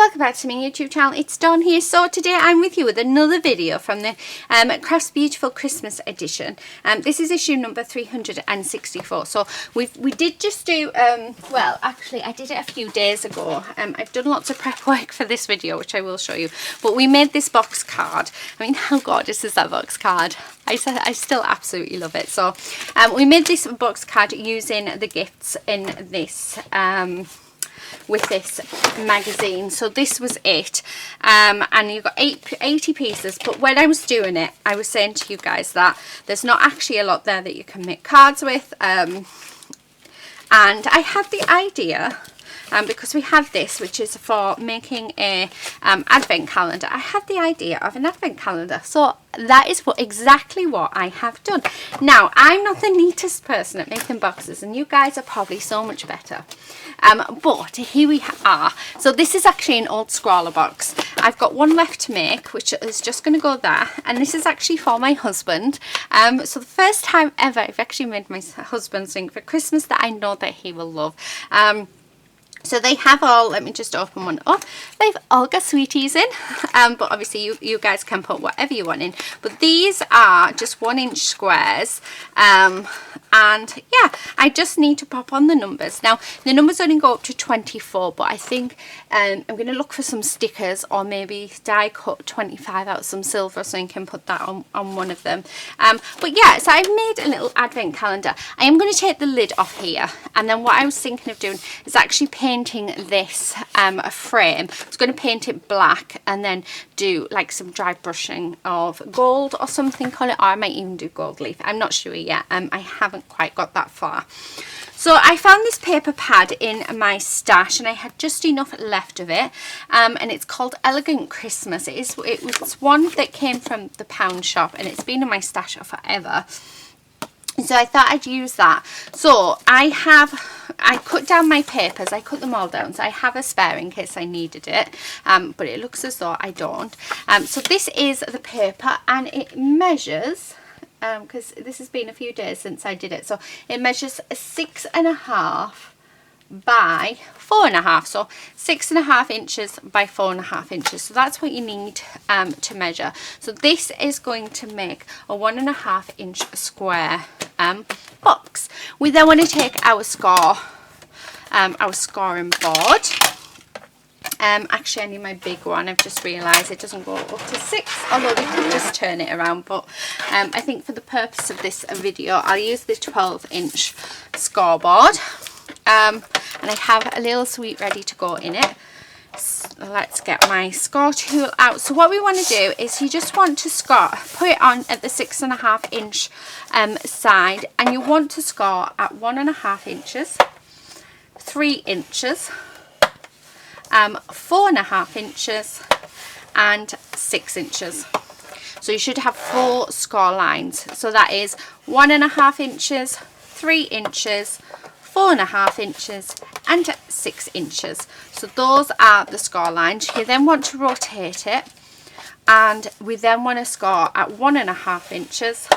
welcome back to my YouTube channel. It's Dawn here. So today I'm with you with another video from the Crafts Beautiful Christmas edition. This is issue number 364. So we did just do, well actually I did it a few days ago. I've done lots of prep work for this video, which I will show you. But we made this box card. I mean, how gorgeous is that box card? I still absolutely love it. So we made this box card using the gifts in this with this magazine. So this was it, and you've got 80 pieces. But when I was doing it, I was saying to you guys that there's not actually a lot there that you can make cards with, and I had the idea, because we have this, which is for making a advent calendar. I had the idea of an advent calendar, so that is exactly what I have done. Now, I'm not the neatest person at making boxes, and you guys are probably so much better. But here we are. So this is actually an old scrawler box. I've got one left to make, which is just going to go there, and this is actually for my husband. So the first time ever I've actually made my husband something for Christmas that I know that he will love. So they have all, let me just open one up. They've all got sweeties in, but obviously you guys can put whatever you want in. But these are just 1-inch squares, and yeah, I just need to pop on the numbers. Now the numbers only go up to 24, but I think I'm going to look for some stickers, or maybe die cut 25 out of some silver so I can put that on one of them. But yeah, so I've made a little advent calendar. I am going to take the lid off here, and then what I was thinking of doing is actually painting this a frame. I was going to paint it black and then do like some dry brushing of gold or something on it, or I might even do gold leaf. I'm not sure yet. I haven't quite got that far. So I found this paper pad in my stash, and I had just enough left of it, and it's called Elegant Christmas. It was one that came from the pound shop, and it's been in my stash for forever. So I thought I'd use that. So I cut down my papers. I cut them all down, so I have a spare in case I needed it, but it looks as though I don't. So this is the paper, and it measures, because this has been a few days since I did it, so it measures 6.5 by 4.5, so 6.5 inches by 4.5 inches. So that's what you need to measure. So this is going to make a 1.5 inch square box. We then want to take our scoring board. Actually, I need my big one. I've just realised it doesn't go up to 6, although we could just turn it around. But I think for the purpose of this video, I'll use the 12-inch scoreboard. And I have a little sweet ready to go in it. So let's get my score tool out. So what we want to do is you just want to put it on at the 6.5 inch side, and you want to score at 1.5 inches, 3 inches, 4.5 inches, and 6 inches. So you should have 4 score lines. So that is 1.5 inches, 3 inches, 4.5 inches, and 6 inches. So those are the score lines. You then want to rotate it, and we then want to score at 1.5 inches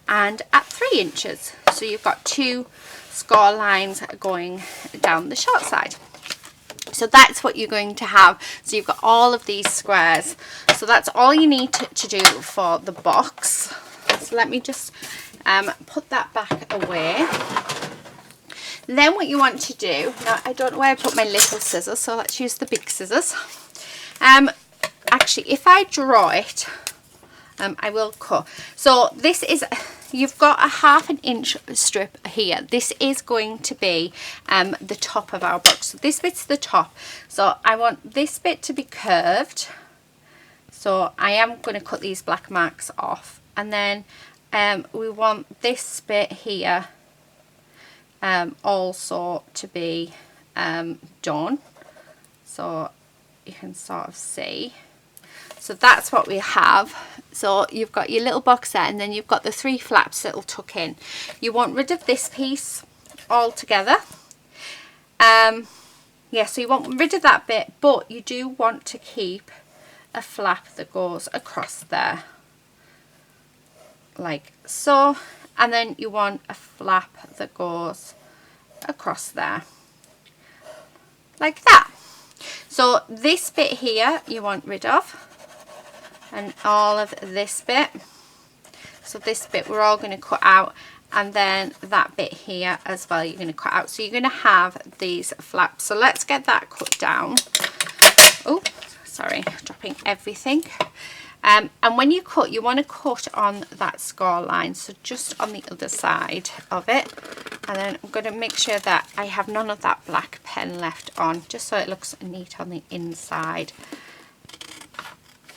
and at 3 inches. So you've got 2 score lines going down the short side. So that's what you're going to have. So you've got all of these squares. So that's all you need to do for the box. So let me just put that back away. Then what you want to do, now I don't know where I put my little scissors, so let's use the big scissors. Actually, if I draw it, I will cut. So this is, you've got a 1/2 inch strip here. This is going to be the top of our box. So this bit's the top. So I want this bit to be curved. So I am going to cut these black marks off. And then we want this bit here also to be done, so you can sort of see. So that's what we have. So you've got your little box there, and then you've got the 3 flaps that will tuck in. You want rid of this piece altogether. Yeah, so you want rid of that bit, but you do want to keep a flap that goes across there, like so. And then you want a flap that goes across there, like that. So this bit here you want rid of, and all of this bit. So this bit we're all going to cut out, and then that bit here as well you're going to cut out. So you're going to have these flaps. So let's get that cut down. Oh, sorry, dropping everything. And when you cut, you want to cut on that score line, so just on the other side of it. And then I'm going to make sure that I have none of that black pen left on, just so it looks neat on the inside,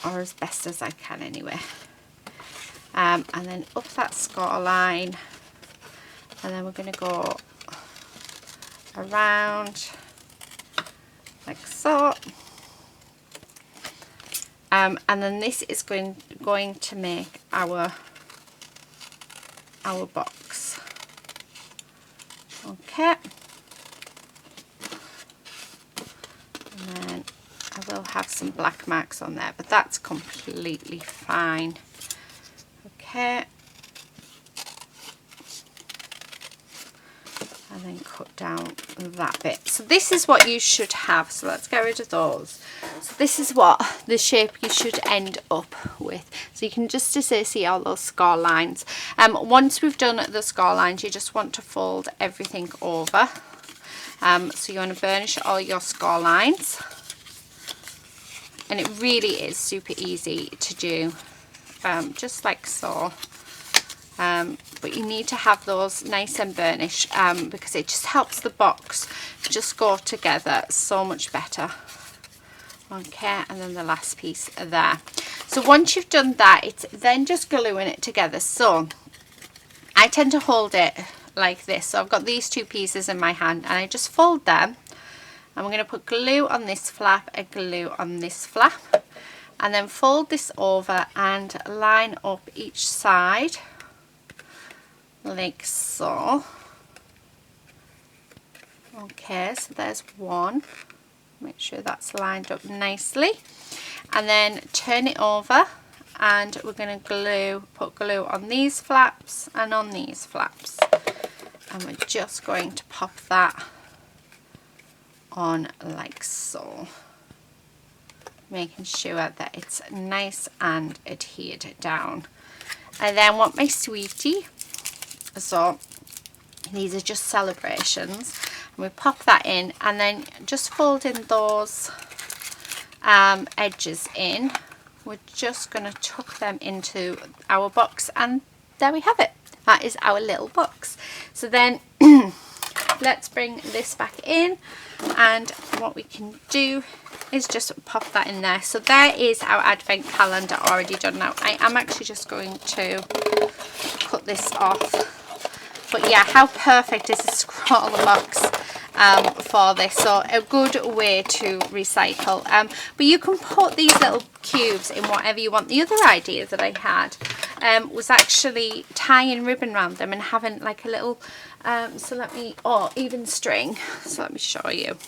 or as best as I can anyway. And then up that score line, and then we're going to go around like so. And then this is going to make our box. Okay. And then I will have some black marks on there, but that's completely fine. Okay. And then cut down that bit. So this is what you should have. So let's get rid of those. So this is what the shape you should end up with. So you can just see all those score lines. Once we've done the score lines, you just want to fold everything over. So you want to burnish all your score lines. And it really is super easy to do, just like so. But you need to have those nice and burnished, because it just helps the box just go together so much better. Okay, and then the last piece there. So once you've done that, it's then just gluing it together. So I tend to hold it like this. So I've got these two pieces in my hand, and I just fold them, and we're going to put glue on this flap and glue on this flap, and then fold this over and line up each side like so. Okay, so there's one. Make sure that's lined up nicely, and then turn it over, and we're going to put glue on these flaps and on these flaps, and we're just going to pop that on like so, making sure that it's nice and adhered down. I then want my sweetie. So these are just celebrations, and we pop that in, and then just folding those edges in, we're just going to tuck them into our box, and there we have it. That is our little box. So then let's bring this back in, and what we can do is just pop that in there. So there is our advent calendar already done. Now I am actually just going to cut this off. But yeah, how perfect is a scroller box for this? So a good way to recycle. But you can put these little cubes in whatever you want. The other idea that I had was actually tying ribbon around them and having like a little, or even string. So let me show you.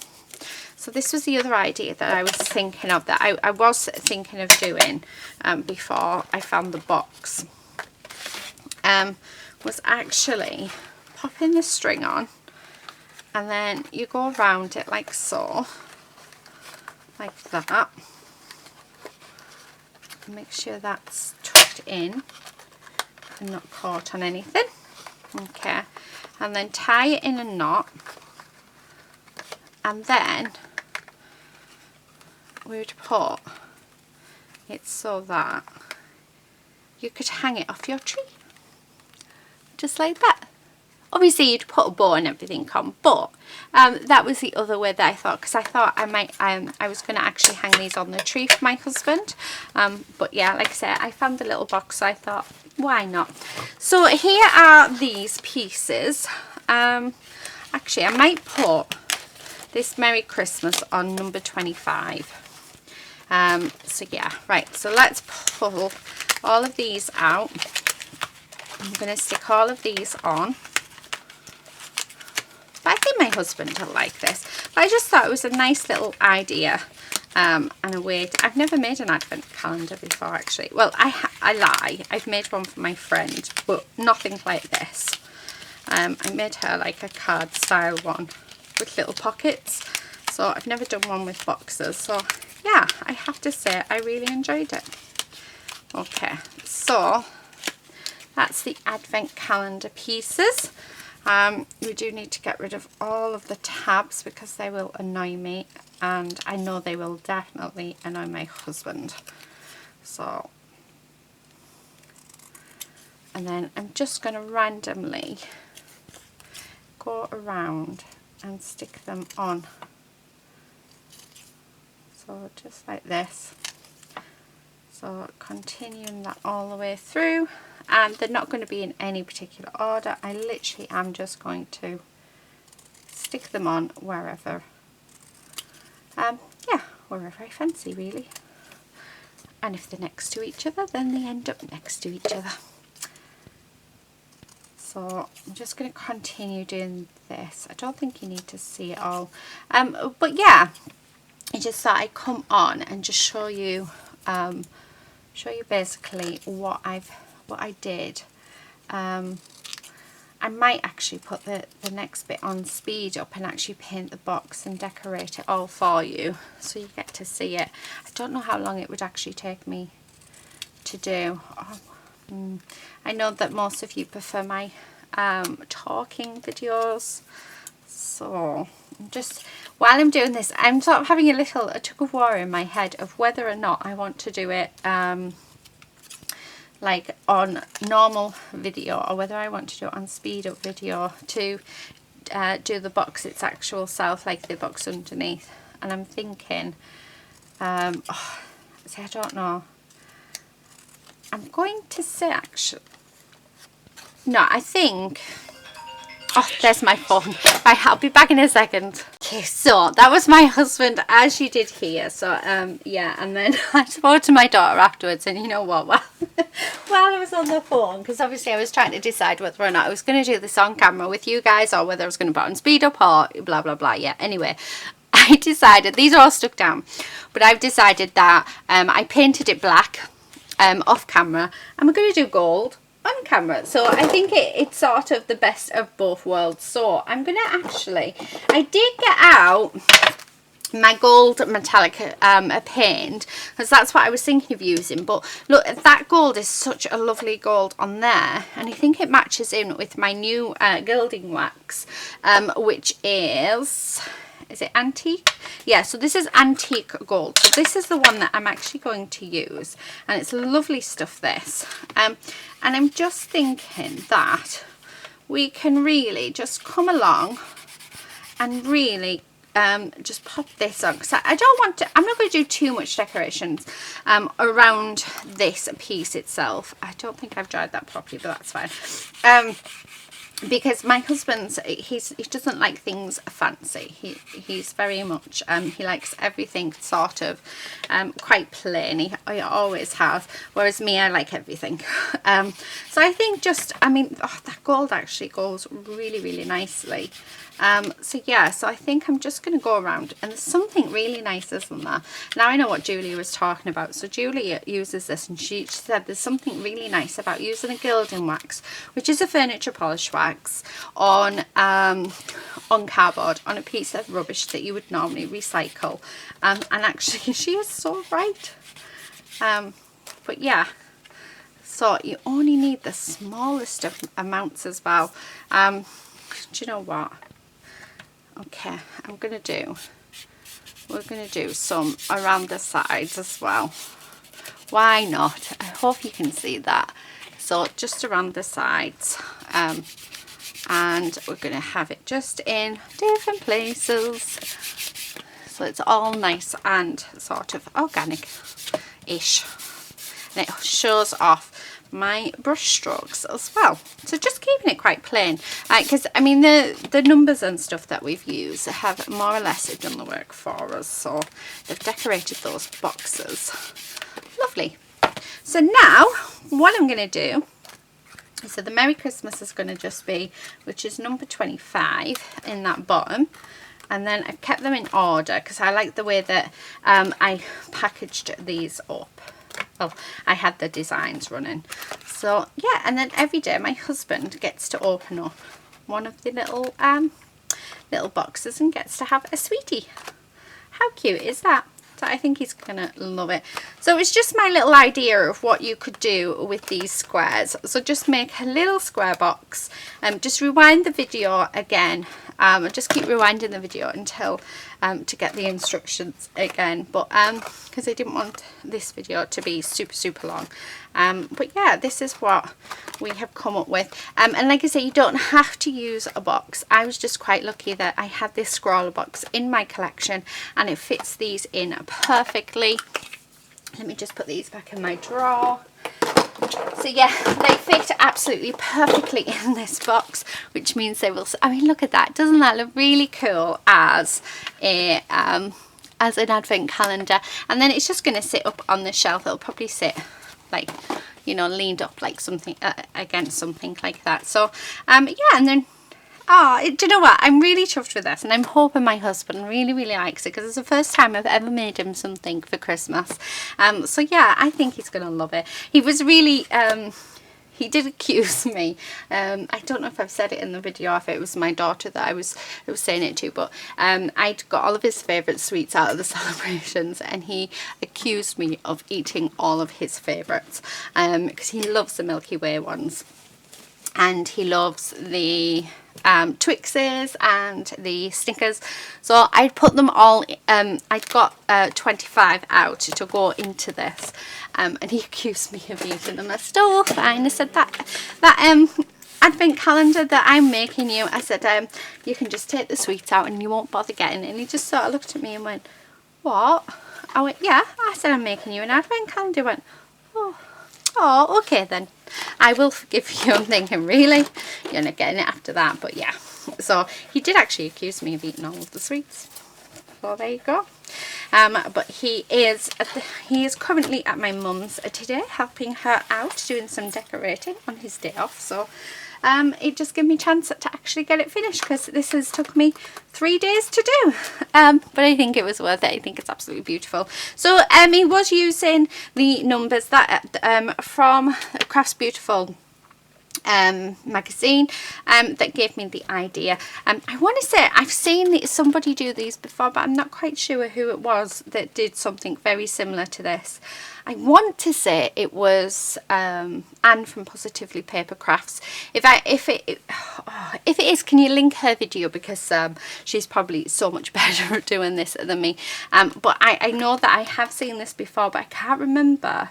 So this was the other idea that I was thinking of, that I was thinking of doing before I found the box. Was actually popping the string on, and then you go around it like so, like that. Make sure that's tucked in and not caught on anything. Okay, and then tie it in a knot, and then we would put it so that you could hang it off your tree. Just like that. Obviously you'd put a bow and everything on, but that was the other way that I thought, because I thought I might I was going to actually hang these on the tree for my husband, but yeah, like I said, I found the little box, so I thought why not. So here are these pieces. Actually I might put this Merry Christmas on number 25. So yeah, right, so let's pull all of these out. I'm going to stick all of these on. But I think my husband will like this. But I just thought it was a nice little idea, and a way to, I've never made an advent calendar before actually. Well, I lie. I've made one for my friend, but nothing like this. I made her like a card style one with little pockets. So I've never done one with boxes. So yeah, I have to say I really enjoyed it. Okay, so that's the advent calendar pieces. We do need to get rid of all of the tabs because they will annoy me, and I know they will definitely annoy my husband. So, and then I'm just going to randomly go around and stick them on. So just like this. So continuing that all the way through, and they're not going to be in any particular order. I literally am just going to stick them on wherever, yeah, wherever I fancy really. And if they're next to each other, then they end up next to each other. So I'm just going to continue doing this. I don't think you need to see it all, but yeah, I just thought I'd come on and just show you basically what I did. I might actually put the next bit on speed up and actually paint the box and decorate it all for you so you get to see it. I don't know how long it would actually take me to do. I know that most of you prefer my talking videos, so just while I'm doing this, I'm sort of having a tug of war in my head of whether or not I want to do it like on normal video, or whether I want to do it on speed up video to do the box its actual self, like the box underneath. And I'm thinking, see, I don't know. I'm going to say actually, no, I think, oh, there's my phone. Right, I'll be back in a second. Okay, so that was my husband, as you did hear. So yeah, and then I spoke to my daughter afterwards, and you know what, while I was on the phone, because obviously I was trying to decide whether or not I was going to do this on camera with you guys, or whether I was going to put on speed up or blah blah blah. Yeah, anyway, I decided, these are all stuck down, but I've decided that I painted it black off camera, and we're going to do gold on camera. So I think it's sort of the best of both worlds. So I'm going to actually, I did get out my gold metallic paint, because that's what I was thinking of using. But look, that gold is such a lovely gold on there, and I think it matches in with my new gilding wax, which is it antique? Yeah, so this is antique gold. So this is the one that I'm actually going to use, and it's lovely stuff, this. And I'm just thinking that we can really just come along and really just pop this on, because I don't want to, I'm not going to do too much decorations around this piece itself. I don't think I've dried that properly, but that's fine. Because my husband's, he doesn't like things fancy. He's very much, he likes everything sort of quite plain. He always has. Whereas me, I like everything. So I think just, I mean, oh, that gold actually goes really, really nicely. So yeah, so I think I'm just going to go around, and there's something really nice, isn't there? Now I know what Julia was talking about. So Julia uses this, and she said there's something really nice about using a gilding wax, which is a furniture polish wax, on cardboard, on a piece of rubbish that you would normally recycle. And actually she is so right. But yeah, so you only need the smallest of amounts as well. Do you know what? Okay, we're going to do some around the sides as well. Why not? I hope you can see that. So just around the sides, and we're going to have it just in different places, so it's all nice and sort of organic-ish, and it shows off my brush strokes as well. So just keeping it quite plain, because I mean the numbers and stuff that we've used have more or less done the work for us. So they've decorated those boxes. Lovely. So now what I'm going to do, so the Merry Christmas is going to just be, which is number 25 in that bottom. And then I've kept them in order because I like the way that I packaged these up. Well, I had the designs running. So yeah, and then every day my husband gets to open up one of the little boxes and gets to have a sweetie. How cute is that? So I think he's gonna love it. So it's just my little idea of what you could do with these squares. So just make a little square box, just rewind the video again, and just keep rewinding the video until to get the instructions again, but because I didn't want this video to be super long. But yeah, this is what we have come up with, and like I say, you don't have to use a box. I was just quite lucky that I had this scroller box in my collection and it fits these in perfectly. Let me just put these back in my drawer. So yeah, they fit absolutely perfectly in this box, which means they will, I mean, look at that. Doesn't that look really cool as a as an advent calendar? And then it's just going to sit up on the shelf. It'll probably sit like, you know, leaned up like something against something like that. So yeah, and then do you know what, I'm really chuffed with this, and I'm hoping my husband really likes it, because it's the first time I've ever made him something for Christmas. So yeah, I think he's gonna love it. He was really he did accuse me, I don't know if I've said it in the video, if it was my daughter that I was saying it to, but I'd got all of his favourite sweets out of the celebrations, and he accused me of eating all of his favourites, because he loves the Milky Way ones, and he loves the Twixes and the Snickers. So I put them all, I'd got 25 out to go into this, and he accused me of eating them. I said, oh, fine. I said that advent calendar that I'm making you, I said, you can just take the sweets out and you won't bother getting it. And he just sort of looked at me and went, what? I went, yeah. I said, I'm making you an advent calendar. He went, oh, okay then. I will forgive you. I'm thinking, really? You're not getting it after that? But yeah. So he did actually accuse me of eating all of the sweets. So there you go. But he is currently at my mum's today, helping her out, doing some decorating on his day off. So it just gave me a chance to actually get it finished, because this has took me 3 days to do, but I think it was worth it. I think it's absolutely beautiful. So he was using the numbers that from Crafts Beautiful magazine that gave me the idea. I want to say I've seen somebody do these before, but I'm not quite sure who it was that did something very similar to this. I want to say it was Anne from Positively Paper Crafts. If it is, can you link her video, because she's probably so much better at doing this than me. But I know that I have seen this before, but I can't remember.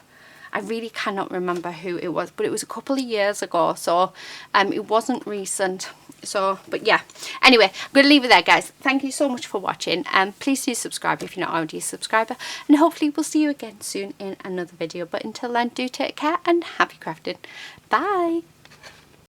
I really cannot remember who it was, but it was a couple of years ago, so it wasn't recent. So, but yeah, anyway, I'm going to leave it there, guys. Thank you so much for watching, and please do subscribe if you're not already a subscriber, and hopefully we'll see you again soon in another video. But until then, do take care and happy crafting. Bye.